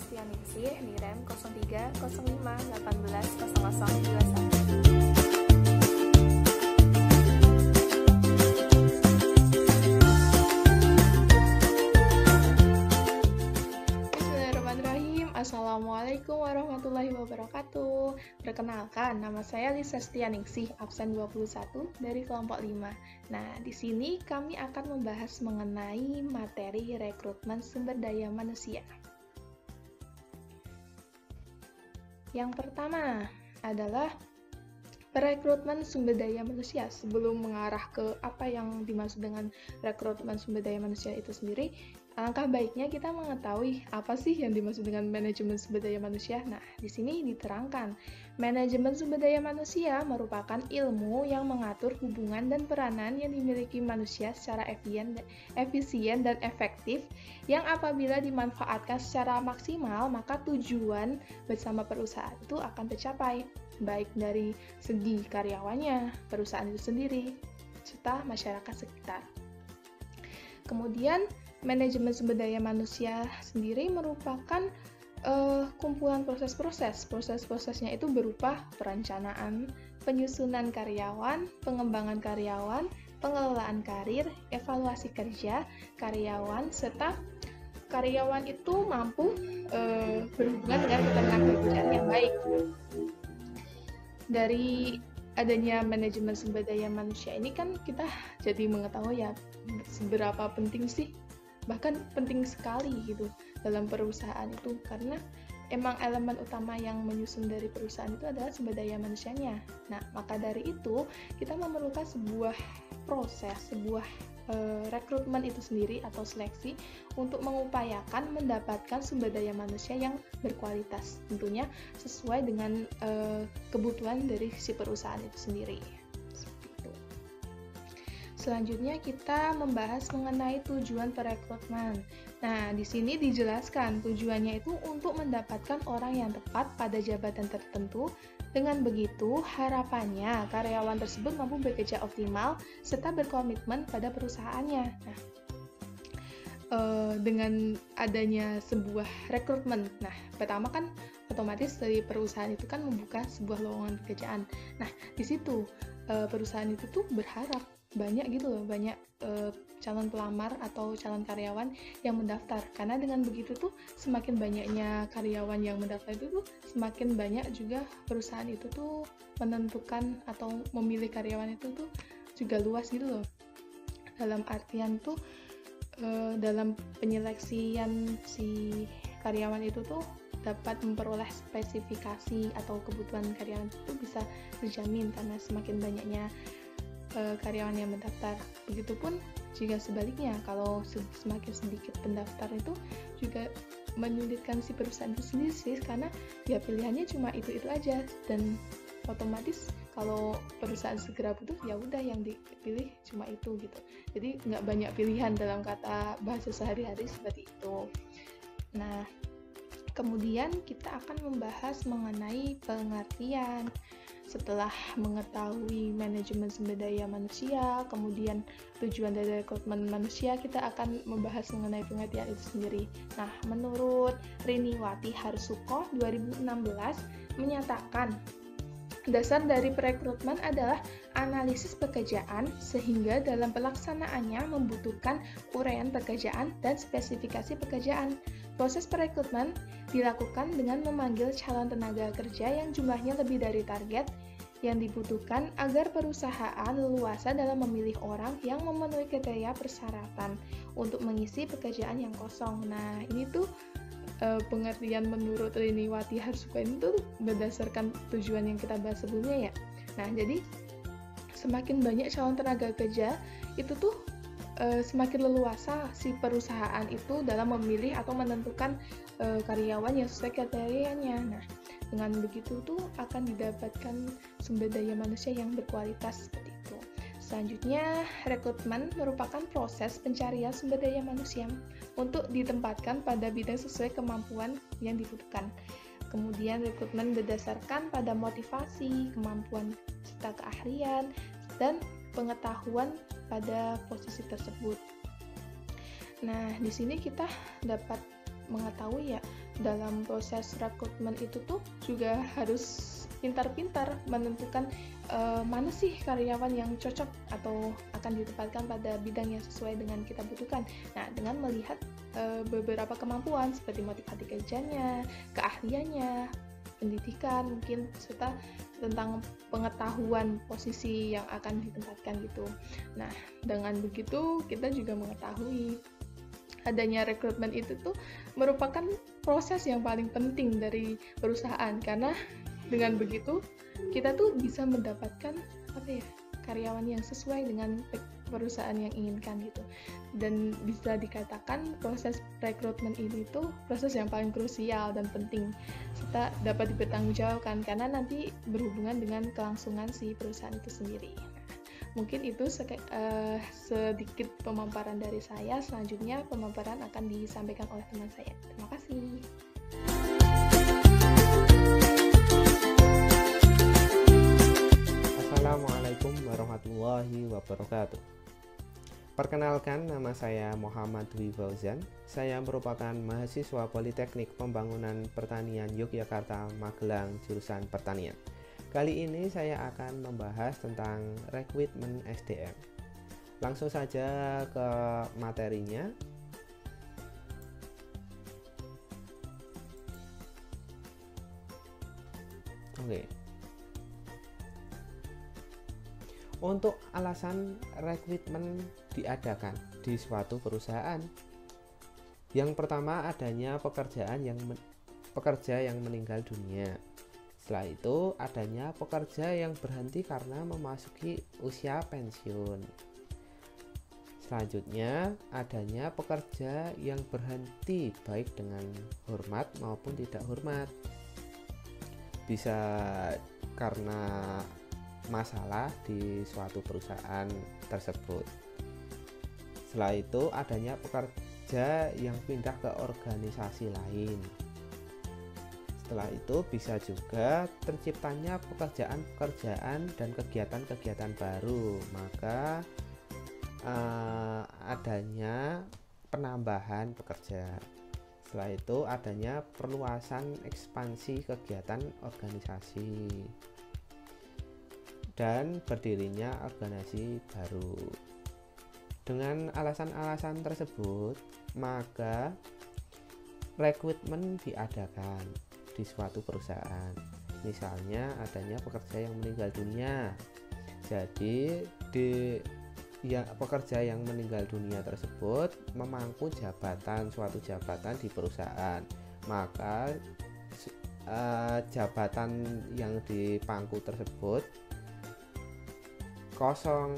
Sestianingsih di REM 0305180021. Assalamualaikum warahmatullahi wabarakatuh. Perkenalkan, nama saya Lisa Sestianingsih, absen 21 dari kelompok 5. Nah, di sini kami akan membahas mengenai materi rekrutmen sumber daya manusia. Yang pertama adalah perekrutmen sumber daya manusia. Sebelum mengarah ke apa yang dimaksud dengan rekrutmen sumber daya manusia itu sendiri, alangkah baiknya kita mengetahui apa sih yang dimaksud dengan manajemen sumber daya manusia. Nah, di sini diterangkan, manajemen sumber daya manusia merupakan ilmu yang mengatur hubungan dan peranan yang dimiliki manusia secara efisien dan efektif, yang apabila dimanfaatkan secara maksimal, maka tujuan bersama perusahaan itu akan tercapai, baik dari segi karyawannya, perusahaan itu sendiri, serta masyarakat sekitar. Kemudian, manajemen sumber daya manusia sendiri merupakan kumpulan proses-proses. Proses-prosesnya itu berupa perencanaan, penyusunan karyawan, pengembangan karyawan, pengelolaan karir, evaluasi kerja karyawan, serta karyawan itu mampu berhubungan dengan ketenagakerjaan yang baik. Dari adanya manajemen sumber daya manusia ini kan kita jadi mengetahui ya seberapa penting sih, bahkan penting sekali gitu dalam perusahaan itu, karena emang elemen utama yang menyusun dari perusahaan itu adalah sumber daya manusianya. Nah, maka dari itu kita memerlukan sebuah proses, sebuah rekrutmen itu sendiri atau seleksi untuk mengupayakan mendapatkan sumber daya manusia yang berkualitas, tentunya sesuai dengan kebutuhan dari si perusahaan itu sendiri. Seperti itu. Selanjutnya kita membahas mengenai tujuan perekrutmen. Nah, di sini dijelaskan tujuannya itu untuk mendapatkan orang yang tepat pada jabatan tertentu. Dengan begitu, harapannya karyawan tersebut mampu bekerja optimal serta berkomitmen pada perusahaannya. Nah, dengan adanya sebuah rekrutmen, nah pertama kan otomatis dari perusahaan itu kan membuka sebuah lowongan pekerjaan. Nah, di situ perusahaan itu tuh berharap banyak gitu loh, banyak calon pelamar atau calon karyawan yang mendaftar, karena dengan begitu tuh semakin banyaknya karyawan yang mendaftar itu tuh semakin banyak juga perusahaan itu tuh menentukan atau memilih karyawan itu tuh juga luas gitu loh, dalam artian tuh dalam penyeleksian si karyawan itu tuh dapat memperoleh spesifikasi atau kebutuhan karyawan itu bisa terjamin karena semakin banyaknya karyawan yang mendaftar. Begitupun jika sebaliknya, kalau semakin sedikit pendaftar itu juga menyulitkan si perusahaan itu sendiri sih, karena ya pilihannya cuma itu aja, dan otomatis kalau perusahaan segera butuh ya udah yang dipilih cuma itu gitu. Jadi nggak banyak pilihan dalam kata bahasa sehari-hari seperti itu. Nah, kemudian kita akan membahas mengenai pengertian. Setelah mengetahui manajemen sumber daya manusia, kemudian tujuan dari rekrutmen manusia, kita akan membahas mengenai pengertian itu sendiri. Nah, menurut Riniwati Harsuko 2016 menyatakan, dasar dari perekrutmen adalah analisis pekerjaan, sehingga dalam pelaksanaannya membutuhkan uraian pekerjaan dan spesifikasi pekerjaan. Proses perekrutmen dilakukan dengan memanggil calon tenaga kerja yang jumlahnya lebih dari target yang dibutuhkan agar perusahaan leluasa dalam memilih orang yang memenuhi kriteria persyaratan untuk mengisi pekerjaan yang kosong. Nah, ini tuh pengertian menurut Riniwati Harsuko ini tuh berdasarkan tujuan yang kita bahas sebelumnya ya. Nah, jadi semakin banyak calon tenaga kerja itu tuh semakin leluasa si perusahaan itu dalam memilih atau menentukan karyawan yang sesuai kriterianya. Nah, dengan begitu tuh akan didapatkan sumber daya manusia yang berkualitas seperti itu. Selanjutnya, rekrutmen merupakan proses pencarian sumber daya manusia untuk ditempatkan pada bidang sesuai kemampuan yang dibutuhkan. Kemudian, rekrutmen berdasarkan pada motivasi, kemampuan serta keahlian, dan pengetahuan pada posisi tersebut. Nah, di sini kita dapat mengetahui ya dalam proses rekrutmen itu tuh juga harus pintar-pintar menentukan mana sih karyawan yang cocok atau akan ditempatkan pada bidang yang sesuai dengan kita butuhkan. Nah, dengan melihat beberapa kemampuan seperti motivasi kerjanya, keahliannya, pendidikan mungkin, serta tentang pengetahuan posisi yang akan ditempatkan gitu. Nah, dengan begitu kita juga mengetahui adanya rekrutmen itu tuh merupakan proses yang paling penting dari perusahaan, karena dengan begitu kita tuh bisa mendapatkan karyawan yang sesuai dengan perusahaan yang inginkan gitu. Dan bisa dikatakan proses rekrutmen ini tuh proses yang paling krusial dan penting, serta dapat dipertanggungjawabkan karena nanti berhubungan dengan kelangsungan si perusahaan itu sendiri. Mungkin itu sedikit pemaparan dari saya. Selanjutnya pemaparan akan disampaikan oleh teman saya. Terima kasih. Assalamualaikum warahmatullahi wabarakatuh. Perkenalkan, nama saya Muhammad Dwi Fauzan. Saya merupakan mahasiswa Politeknik Pembangunan Pertanian Yogyakarta, Magelang, jurusan Pertanian. Kali ini saya akan membahas tentang rekrutmen SDM. Langsung saja ke materinya. Oke. Untuk alasan rekrutmen diadakan di suatu perusahaan. Yang pertama, adanya pekerja yang meninggal dunia. Setelah itu, adanya pekerja yang berhenti karena memasuki usia pensiun. Selanjutnya, adanya pekerja yang berhenti baik dengan hormat maupun tidak hormat. Bisa karena masalah di suatu perusahaan tersebut. Setelah itu, adanya pekerja yang pindah ke organisasi lain. Setelah itu, bisa juga terciptanya pekerjaan-pekerjaan dan kegiatan-kegiatan baru. Maka adanya penambahan pekerja. Setelah itu, adanya perluasan ekspansi kegiatan organisasi dan berdirinya organisasi baru. Dengan alasan-alasan tersebut, maka rekrutmen diadakan di suatu perusahaan. Misalnya adanya pekerja yang meninggal dunia. Jadi pekerja yang meninggal dunia tersebut memangku suatu jabatan di perusahaan. Maka jabatan yang dipangku tersebut kosong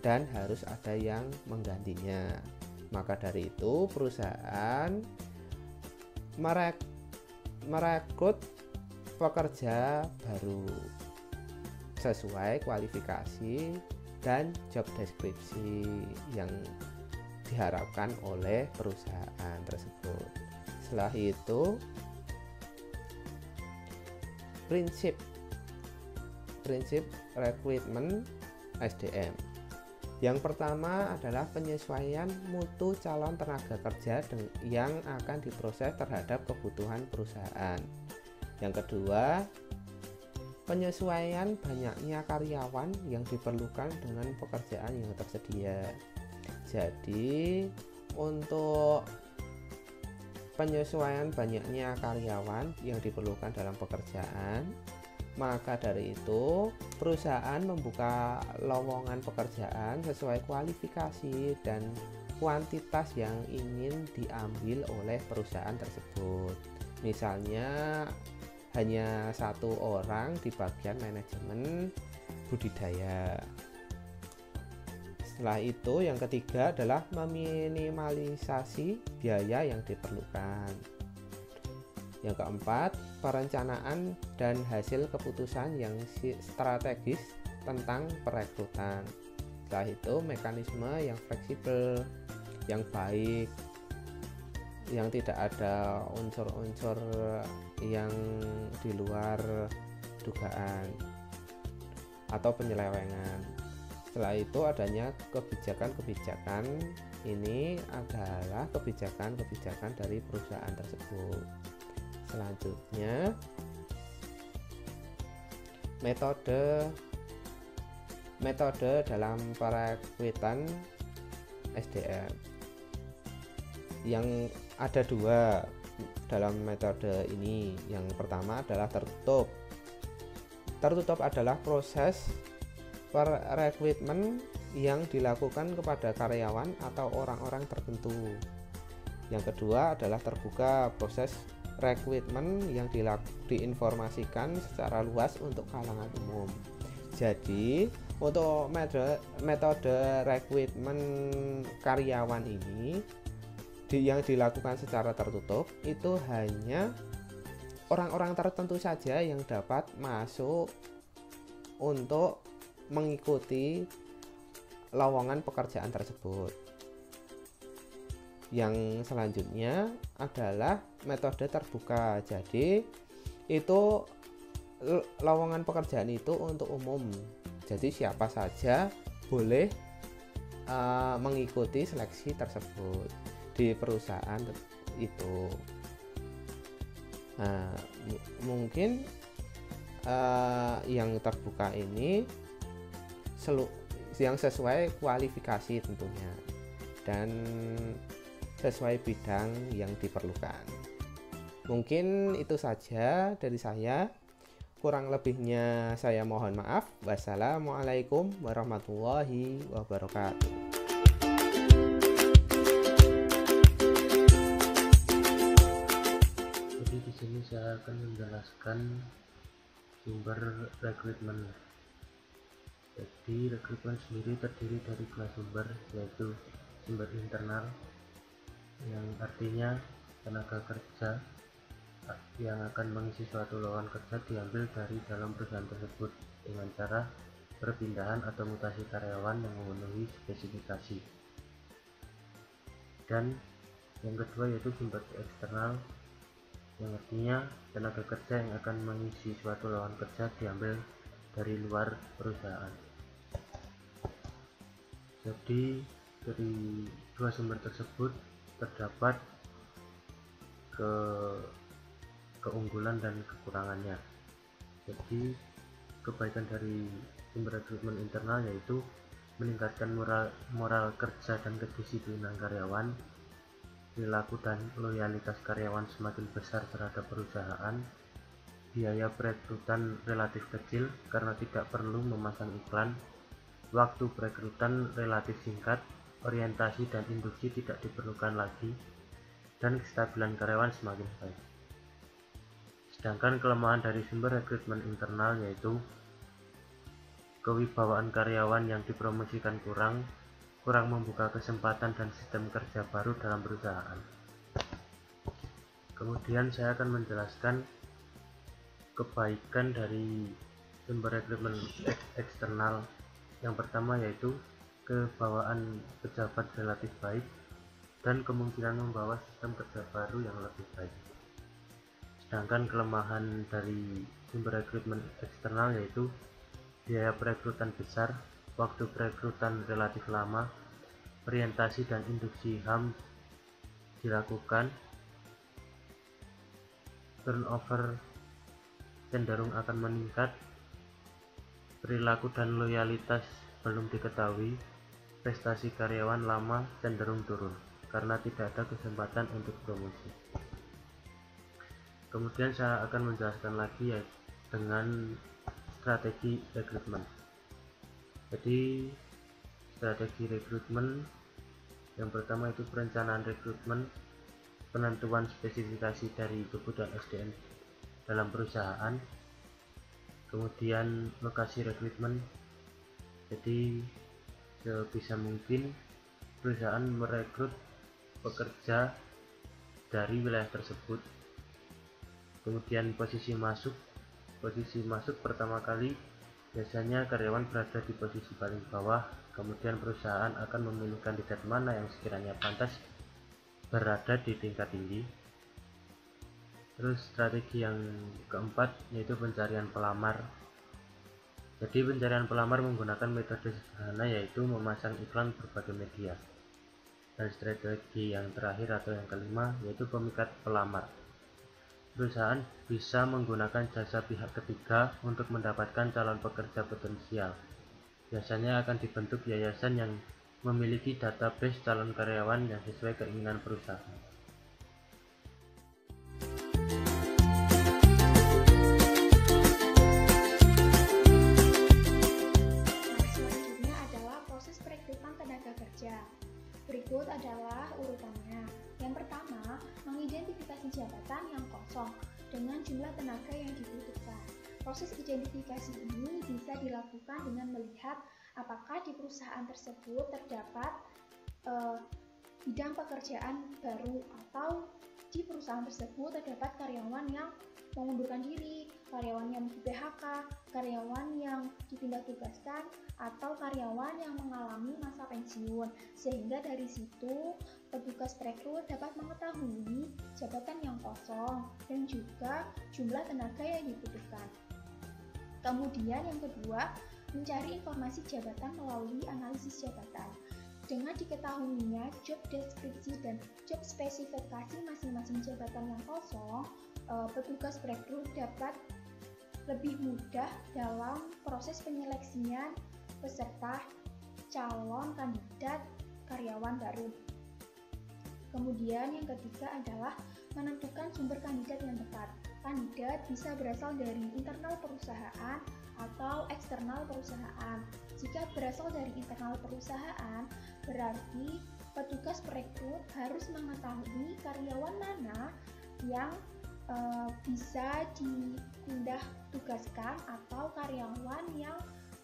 dan harus ada yang menggantinya. Maka dari itu perusahaan merekrut pekerja baru sesuai kualifikasi dan job deskripsi yang diharapkan oleh perusahaan tersebut. Setelah itu, prinsip rekrutmen SDM. Yang pertama adalah penyesuaian mutu calon tenaga kerja yang akan diproses terhadap kebutuhan perusahaan. Yang kedua, penyesuaian banyaknya karyawan yang diperlukan dengan pekerjaan yang tersedia. Jadi, untuk penyesuaian banyaknya karyawan yang diperlukan dalam pekerjaan, maka dari itu perusahaan membuka lowongan pekerjaan sesuai kualifikasi dan kuantitas yang ingin diambil oleh perusahaan tersebut. Misalnya hanya 1 orang di bagian manajemen budidaya. Setelah itu, yang ketiga adalah meminimalisasi biaya yang diperlukan. Yang keempat, perencanaan dan hasil keputusan yang strategis tentang perekrutan. Setelah itu, mekanisme yang fleksibel, yang baik, yang tidak ada unsur-unsur yang di luar dugaan atau penyelewengan. Setelah itu, adanya kebijakan-kebijakan. Ini adalah kebijakan-kebijakan dari perusahaan tersebut. Selanjutnya, metode dalam perekrutan SDM yang ada dua dalam metode ini. Yang pertama adalah tertutup. Tertutup adalah proses perekrutmen yang dilakukan kepada karyawan atau orang-orang tertentu. Yang kedua adalah terbuka, proses rekrutmen yang diinformasikan secara luas untuk kalangan umum. Jadi untuk metode rekrutmen karyawan ini yang dilakukan secara tertutup itu hanya orang-orang tertentu saja yang dapat masuk untuk mengikuti lowongan pekerjaan tersebut. Yang selanjutnya adalah metode terbuka. Jadi itu lowongan pekerjaan itu untuk umum. Jadi siapa saja boleh mengikuti seleksi tersebut di perusahaan itu. Nah, mungkin yang terbuka ini yang sesuai kualifikasi tentunya dan sesuai bidang yang diperlukan. Mungkin itu saja dari saya. Kurang lebihnya saya mohon maaf. Wassalamualaikum warahmatullahi wabarakatuh. Jadi di sini saya akan menjelaskan sumber rekrutmen. Jadi rekrutmen sendiri terdiri dari dua sumber, yaitu sumber internal yang artinya tenaga kerja yang akan mengisi suatu lowongan kerja diambil dari dalam perusahaan tersebut dengan cara perpindahan atau mutasi karyawan yang memenuhi spesifikasi. Dan yang kedua yaitu sumber eksternal yang artinya tenaga kerja yang akan mengisi suatu lowongan kerja diambil dari luar perusahaan. Jadi dari dua sumber tersebut terdapat keunggulan dan kekurangannya. Jadi kebaikan dari sumber rekrutmen internal yaitu meningkatkan moral kerja dan kedisiplinan karyawan, perilaku dan loyalitas karyawan semakin besar terhadap perusahaan, biaya perekrutan relatif kecil karena tidak perlu memasang iklan, waktu perekrutan relatif singkat, orientasi dan induksi tidak diperlukan lagi, dan kestabilan karyawan semakin baik. Sedangkan kelemahan dari sumber rekrutmen internal yaitu kewibawaan karyawan yang dipromosikan kurang membuka kesempatan dan sistem kerja baru dalam perusahaan. Kemudian saya akan menjelaskan kebaikan dari sumber rekrutmen eksternal. Yang pertama yaitu kewibawaan pejabat relatif baik dan kemungkinan membawa sistem kerja baru yang lebih baik. Sedangkan kelemahan dari sumber rekrutmen eksternal yaitu biaya perekrutan besar, waktu perekrutan relatif lama, orientasi dan induksi HAM dilakukan, turnover cenderung akan meningkat, perilaku dan loyalitas belum diketahui, prestasi karyawan lama cenderung turun karena tidak ada kesempatan untuk promosi. Kemudian saya akan menjelaskan lagi ya dengan strategi rekrutmen. Jadi strategi rekrutmen yang pertama itu perencanaan rekrutmen, penentuan spesifikasi dari kebutuhan SDM dalam perusahaan, kemudian lokasi rekrutmen. Jadi sebisa mungkin perusahaan merekrut pekerja dari wilayah tersebut. Kemudian posisi masuk pertama kali biasanya karyawan berada di posisi paling bawah, kemudian perusahaan akan memilih kandidat mana yang sekiranya pantas berada di tingkat tinggi. Terus strategi yang keempat yaitu pencarian pelamar. Jadi pencarian pelamar menggunakan metode sederhana yaitu memasang iklan berbagai media. Dan strategi yang terakhir atau yang kelima yaitu pemikat pelamar. perusahaan bisa menggunakan jasa pihak ketiga untuk mendapatkan calon pekerja potensial. Biasanya akan dibentuk yayasan yang memiliki database calon karyawan yang sesuai keinginan perusahaan. Selanjutnya adalah proses perekrutan tenaga kerja. Berikut adalah urutannya. Yang pertama, mengidentifikasi jabatan yang kosong dengan jumlah tenaga yang dibutuhkan. Proses identifikasi ini bisa dilakukan dengan melihat apakah di perusahaan tersebut terdapat bidang pekerjaan baru atau di perusahaan tersebut terdapat karyawan yang mengundurkan diri, karyawan yang di-PHK, karyawan yang dipindah tugaskan, atau karyawan yang mengalami masa pensiun. Sehingga dari situ, petugas perekrut dapat mengetahui jabatan yang kosong dan juga jumlah tenaga yang dibutuhkan. Kemudian yang kedua, mencari informasi jabatan melalui analisis jabatan. Dengan diketahuinya job deskripsi dan job spesifikasi masing-masing jabatan yang kosong, petugas perekrut dapat lebih mudah dalam proses penyeleksian peserta calon kandidat karyawan baru. Kemudian yang ketiga adalah menentukan sumber kandidat yang tepat. Kandidat bisa berasal dari internal perusahaan atau eksternal perusahaan. Jika berasal dari internal perusahaan, berarti petugas perekrut harus mengetahui karyawan mana yang bisa dipindah tugaskan atau karyawan yang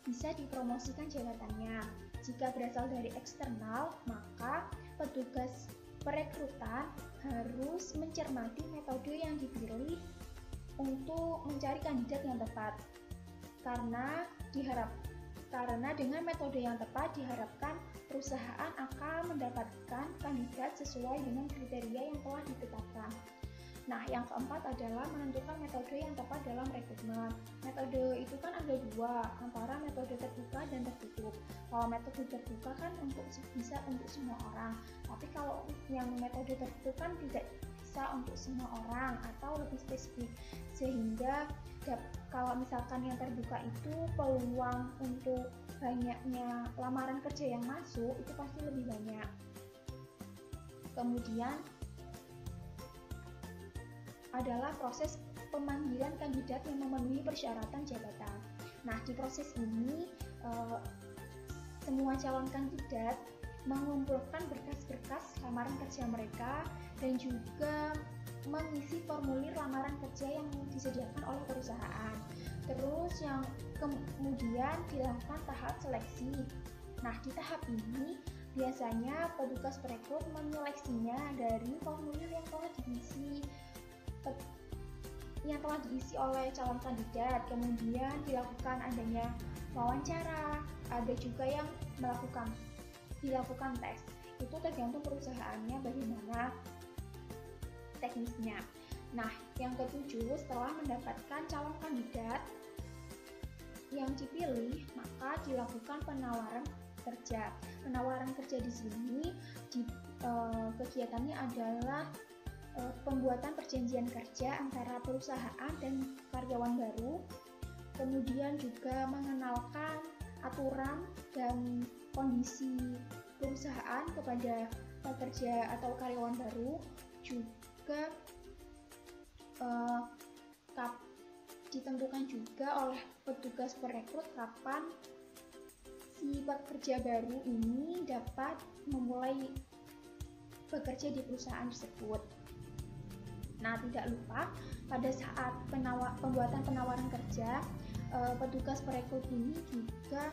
bisa dipromosikan jabatannya. Jika berasal dari eksternal, maka petugas perekrutan harus mencermati metode yang dipilih untuk mencari kandidat yang tepat. Karena dengan metode yang tepat diharapkan perusahaan akan mendapatkan kandidat sesuai dengan kriteria yang telah ditetapkan. Nah, yang keempat adalah menentukan metode yang tepat dalam rekrutmen. Metode itu kan ada dua, antara metode terbuka dan tertutup. Kalau metode terbuka kan bisa untuk semua orang, tapi kalau yang metode tertutup kan tidak bisa untuk semua orang atau lebih spesifik. Sehingga kalau misalkan yang terbuka itu peluang untuk banyaknya lamaran kerja yang masuk itu pasti lebih banyak. Kemudian adalah proses pemanggilan kandidat yang memenuhi persyaratan jabatan. Nah, di proses ini semua calon kandidat mengumpulkan berkas-berkas lamaran kerja mereka dan juga mengisi formulir lamaran kerja yang disediakan oleh perusahaan. Terus yang kemudian dilakukan tahap seleksi. Nah, di tahap ini biasanya petugas perekrut menyeleksinya dari formulir yang telah diisi oleh calon kandidat. Kemudian dilakukan adanya wawancara, ada juga yang dilakukan tes. Itu tergantung perusahaannya bagaimana teknisnya. Nah, yang ketujuh, setelah mendapatkan calon kandidat yang dipilih, maka dilakukan penawaran kerja. Penawaran kerja di sini kegiatannya adalah pembuatan perjanjian kerja antara perusahaan dan karyawan baru, kemudian juga mengenalkan aturan dan kondisi perusahaan kepada pekerja atau karyawan baru, juga ditentukan juga oleh petugas perekrut kapan si pekerja baru ini dapat memulai bekerja di perusahaan tersebut. Nah, tidak lupa pada saat pembuatan penawaran kerja, petugas perekrut ini juga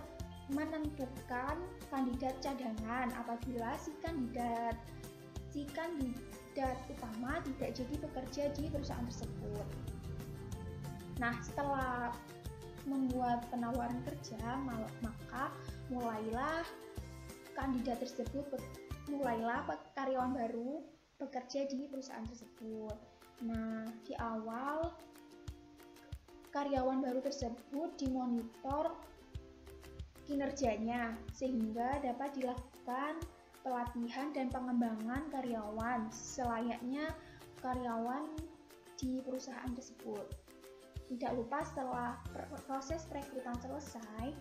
menentukan kandidat cadangan apabila si kandidat utama tidak jadi bekerja di perusahaan tersebut. Nah, setelah membuat penawaran kerja, maka mulailah karyawan baru bekerja di perusahaan tersebut. Nah, di awal karyawan baru tersebut dimonitor kinerjanya sehingga dapat dilakukan pelatihan dan pengembangan karyawan selayaknya karyawan di perusahaan tersebut. Tidak lupa setelah proses perekrutan selesai,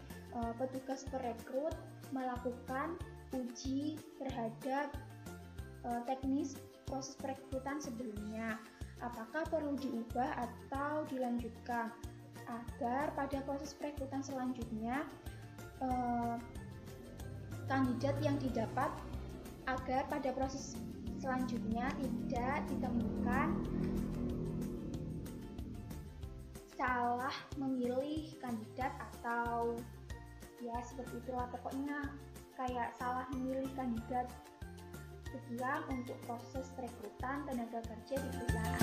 petugas perekrut melakukan uji terhadap teknis proses perekrutan sebelumnya. Apakah perlu diubah atau dilanjutkan agar pada proses perekrutan selanjutnya kandidat yang didapat agar pada proses selanjutnya tidak ditemukan salah memilih kandidat atau ya seperti itulah, pokoknya kayak salah memilih kandidat sekian untuk proses perekrutan tenaga kerja di perusahaan.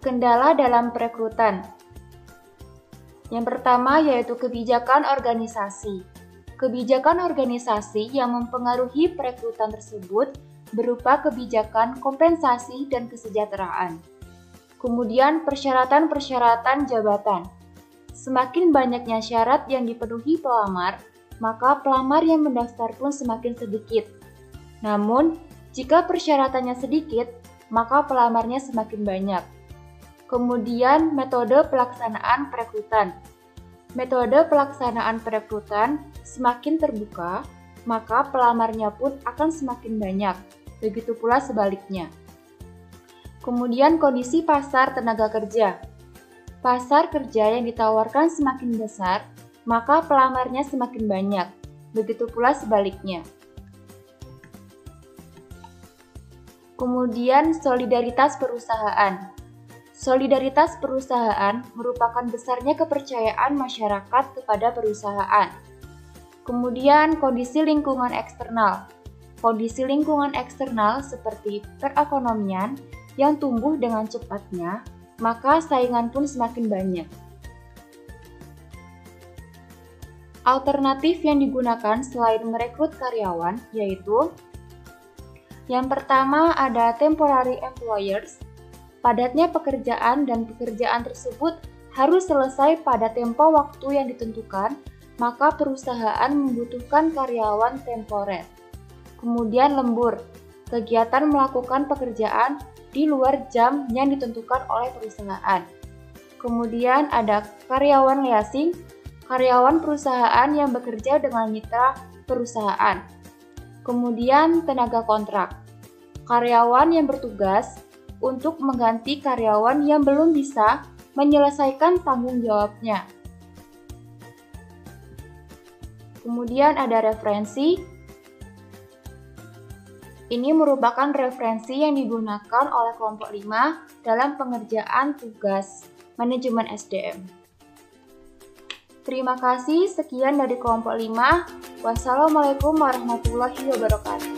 Kendala dalam perekrutan. Yang pertama yaitu kebijakan organisasi. Kebijakan organisasi yang mempengaruhi perekrutan tersebut berupa kebijakan kompensasi dan kesejahteraan. Kemudian persyaratan-persyaratan jabatan. Semakin banyaknya syarat yang dipenuhi pelamar, maka pelamar yang mendaftar pun semakin sedikit. Namun, jika persyaratannya sedikit, maka pelamarnya semakin banyak. Kemudian, metode pelaksanaan perekrutan. Metode pelaksanaan perekrutan semakin terbuka, maka pelamarnya pun akan semakin banyak. Begitu pula sebaliknya. Kemudian, kondisi pasar tenaga kerja. Pasar kerja yang ditawarkan semakin besar, maka pelamarnya semakin banyak. Begitu pula sebaliknya. Kemudian, solidaritas perusahaan. Solidaritas perusahaan merupakan besarnya kepercayaan masyarakat kepada perusahaan. Kemudian, kondisi lingkungan eksternal. Kondisi lingkungan eksternal seperti perekonomian yang tumbuh dengan cepatnya, maka saingan pun semakin banyak. Alternatif yang digunakan selain merekrut karyawan yaitu yang pertama ada temporary employers. Padatnya pekerjaan dan pekerjaan tersebut harus selesai pada tempo waktu yang ditentukan, maka perusahaan membutuhkan karyawan temporer. Kemudian lembur, kegiatan melakukan pekerjaan di luar jam yang ditentukan oleh perusahaan. Kemudian ada karyawan leasing, karyawan perusahaan yang bekerja dengan mitra perusahaan. Kemudian tenaga kontrak, karyawan yang bertugas untuk mengganti karyawan yang belum bisa menyelesaikan tanggung jawabnya. Kemudian ada referensi. Ini merupakan referensi yang digunakan oleh kelompok 5 dalam pengerjaan tugas manajemen SDM. Terima kasih, sekian dari kelompok 5. Wassalamualaikum warahmatullahi wabarakatuh.